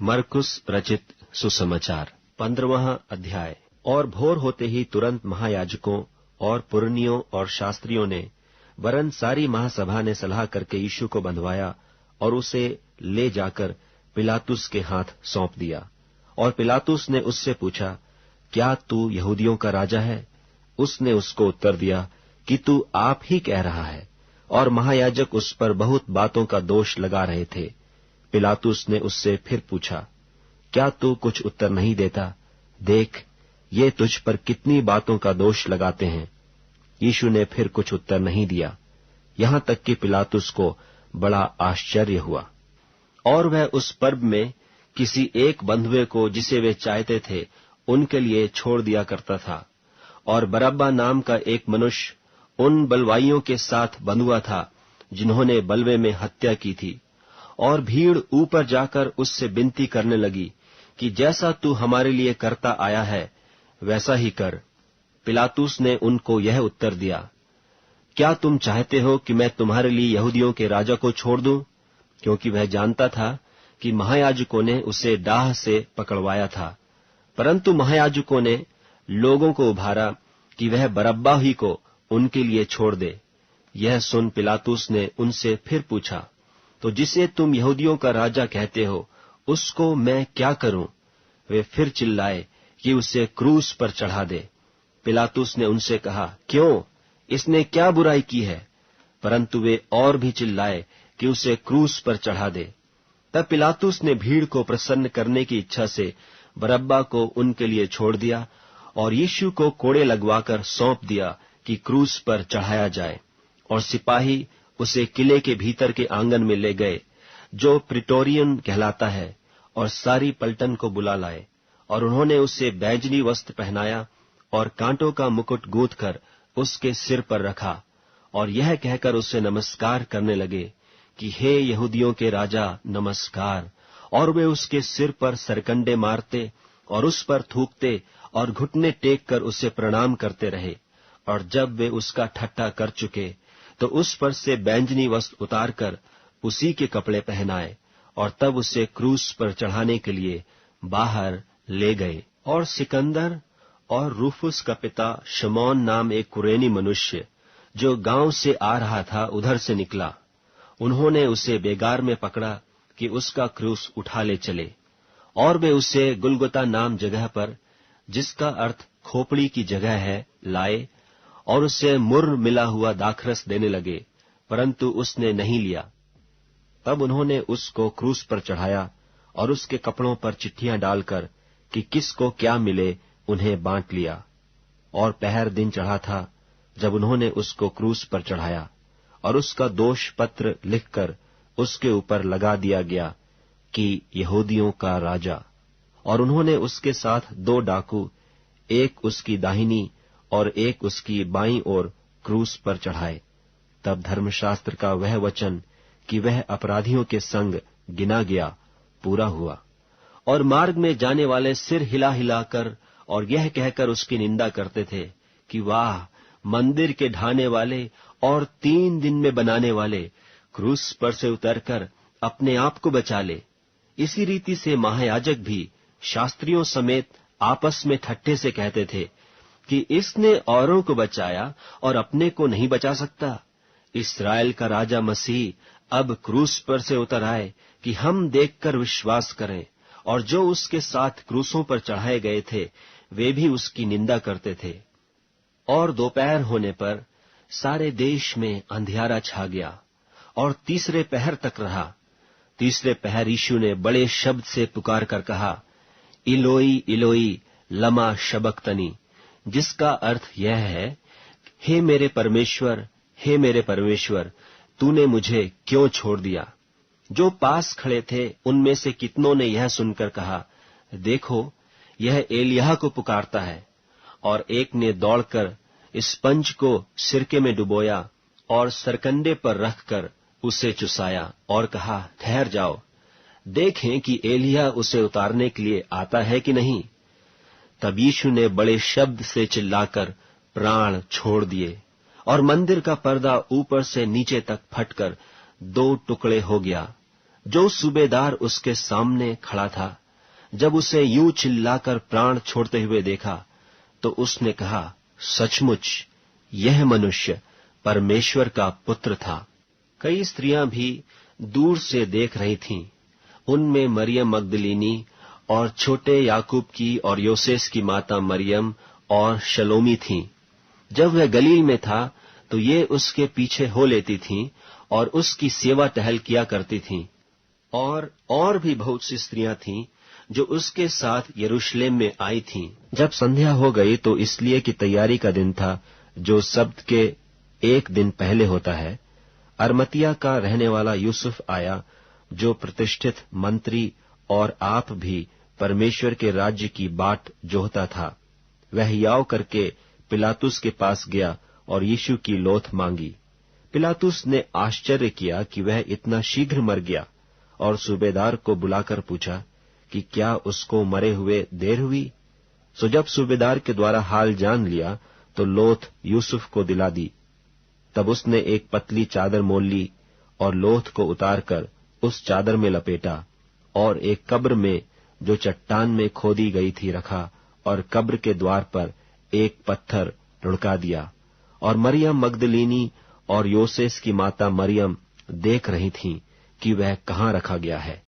मरकुस रचित सुसमाचार 15वां अध्याय। और भोर होते ही तुरंत महायाजकों और पुरनियों और शास्त्रियों ने वरन सारी महासभा ने सलाह करके यीशु को बंधवाया और उसे ले जाकर पिलातुस के हाथ सौंप दिया। और पिलातुस ने उससे पूछा, क्या तू यहूदियों का राजा है? उसने उसको उत्तर दिया कि तू आप ही कह रहा है। और महायाजक उस पर बहुत बातों का दोष लगा रहे थे। पिलातुस ने उससे फिर पूछा, क्या तू कुछ उत्तर नहीं देता? देख, ये तुझ पर कितनी बातों का दोष लगाते हैं। यीशु ने फिर कुछ उत्तर नहीं दिया, यहां तक कि पिलातुस को बड़ा आश्चर्य हुआ। और वह उस पर्व में किसी एक बंधुए को जिसे वे चाहते थे उनके लिए छोड़ दिया करता था। और बरअब्बा नाम का एक मनुष्य उन बलवाइयों के साथ बंधुआ था जिन्होंने बलवे में हत्या की थी। और भीड़ ऊपर जाकर उससे विनती करने लगी कि जैसा तू हमारे लिए करता आया है वैसा ही कर। पिलातुस ने उनको यह उत्तर दिया, क्या तुम चाहते हो कि मैं तुम्हारे लिए यहूदियों के राजा को छोड़ दूं? क्योंकि वह जानता था कि महायाजकों ने उसे डाह से पकड़वाया था। परंतु महायाजकों ने लोगों को उभारा कि वह बरअब्बा ही को उनके लिए छोड़ दे। यह सुन पिलातुस ने उनसे फिर पूछा, तो जिसे तुम यहूदियों का राजा कहते हो उसको मैं क्या करूं? वे फिर चिल्लाए कि उसे क्रूस पर चढ़ा दे। पिलातुस ने उनसे कहा, क्यों? इसने क्या बुराई की है? परंतु वे और भी चिल्लाए कि उसे क्रूस पर चढ़ा दे। तब पिलातुस ने भीड़ को प्रसन्न करने की इच्छा से बरअब्बा को उनके लिए छोड़ दिया और यीशु को कोड़े लगवाकर सौंप दिया कि क्रूस पर चढ़ाया जाए। और सिपाही उसे किले के भीतर के आंगन में ले गए, जो प्रिटोरियन कहलाता है, और सारी पलटन को बुला लाए। और उन्होंने उसे बैंजनी वस्त्र पहनाया और कांटों का मुकुट गूंथ कर उसके सिर पर रखा, और यह कहकर उसे नमस्कार करने लगे कि हे यहूदियों के राजा, नमस्कार। और वे उसके सिर पर सरकंडे मारते और उस पर थूकते और घुटने टेक कर उसे प्रणाम करते रहे। और जब वे उसका ठट्ठा कर चुके तो उस पर से बैंजनी वस्त्र उतारकर उसी के कपड़े पहनाए और तब उसे क्रूस पर चढ़ाने के लिए बाहर ले गए। और सिकंदर और रूफुस का पिता शमौन नाम एक कुरेनी मनुष्य जो गांव से आ रहा था उधर से निकला। उन्होंने उसे बेगार में पकड़ा कि उसका क्रूस उठा ले चले। और वे उसे गुलगुता नाम जगह पर, जिसका अर्थ खोपड़ी की जगह है, लाए और उसे मुर्र मिला हुआ दाखरस देने लगे, परंतु उसने नहीं लिया। तब उन्होंने उसको क्रूस पर चढ़ाया और उसके कपड़ों पर चिट्ठियां डालकर कि किसको क्या मिले उन्हें बांट लिया। और पहर दिन चढ़ा था जब उन्होंने उसको क्रूस पर चढ़ाया, और उसका दोष पत्र लिखकर उसके ऊपर लगा दिया गया कि यहूदियों का राजा। और उन्होंने उसके साथ 2 डाकू, एक उसकी दाहिनी और एक उसकी बाईं ओर क्रूस पर चढ़ाए। तब धर्मशास्त्र का वह वचन कि वह अपराधियों के संग गिना गया पूरा हुआ। और मार्ग में जाने वाले सिर हिला हिलाकर और यह कहकर उसकी निंदा करते थे कि वाह, मंदिर के ढाने वाले और 3 दिन में बनाने वाले, क्रूस पर से उतरकर अपने आप को बचा ले। इसी रीति से महायाजक भी शास्त्रियों समेत आपस में ठट्ठे से कहते थे कि इसने औरों को बचाया और अपने को नहीं बचा सकता। इस्राएल का राजा मसीह अब क्रूस पर से उतर आए कि हम देखकर विश्वास करें। और जो उसके साथ क्रूसों पर चढ़ाए गए थे वे भी उसकी निंदा करते थे। और दोपहर होने पर सारे देश में अंधियारा छा गया और तीसरे पहर तक रहा। तीसरे पहर यीशु ने बड़े शब्द से पुकार कर कहा, इलोई इलोई लमा शबक्तनी, जिसका अर्थ यह है, हे मेरे परमेश्वर, हे मेरे परमेश्वर, तूने मुझे क्यों छोड़ दिया? जो पास खड़े थे उनमें से कितनों ने यह सुनकर कहा, देखो, यह एलिय्याह को पुकारता है। और एक ने दौड़कर स्पंज को सिरके में डुबोया और सरकंडे पर रखकर उसे चुसाया और कहा, ठहर जाओ, देखें कि एलिय्याह उसे उतारने के लिए आता है कि नहीं। तब यीशु ने बड़े शब्द से चिल्लाकर प्राण छोड़ दिए और मंदिर का पर्दा ऊपर से नीचे तक फटकर 2 टुकड़े हो गया। जो सूबेदार उसके सामने खड़ा था, जब उसे यूं चिल्लाकर प्राण छोड़ते हुए देखा तो उसने कहा, सचमुच यह मनुष्य परमेश्वर का पुत्र था। कई स्त्रियां भी दूर से देख रही थीं। उनमें मरियम मगदलीनी और छोटे याकूब की और योसेस की माता मरियम और शलोमी थीं। जब वह गलील में था तो ये उसके पीछे हो लेती थीं और उसकी सेवा टहल किया करती थीं। और भी बहुत सी स्त्रियां थीं जो उसके साथ यरूशलेम में आई थीं। जब संध्या हो गई तो इसलिए कि तैयारी का दिन था, जो सब्त के एक दिन पहले होता है, अरमतिया का रहने वाला यूसुफ आया, जो प्रतिष्ठित मंत्री और आप भी परमेश्वर के राज्य की बाट जोहता था। वह हियाव करके पिलातुस के पास गया और यीशु की लोथ मांगी। पिलातुस ने आश्चर्य किया कि वह इतना शीघ्र मर गया, और सूबेदार को बुलाकर पूछा कि क्या उसको मरे हुए देर हुई। सो जब सूबेदार के द्वारा हाल जान लिया तो लोथ यूसुफ को दिला दी। तब उसने एक पतली चादर मोल ली और लोथ को उतारकर उस चादर में लपेटा और एक कब्र में जो चट्टान में खोदी गई थी रखा, और कब्र के द्वार पर एक पत्थर लुढ़का दिया। और मरियम मगदलीनी और योसेस की माता मरियम देख रही थीं कि वह कहाँ रखा गया है।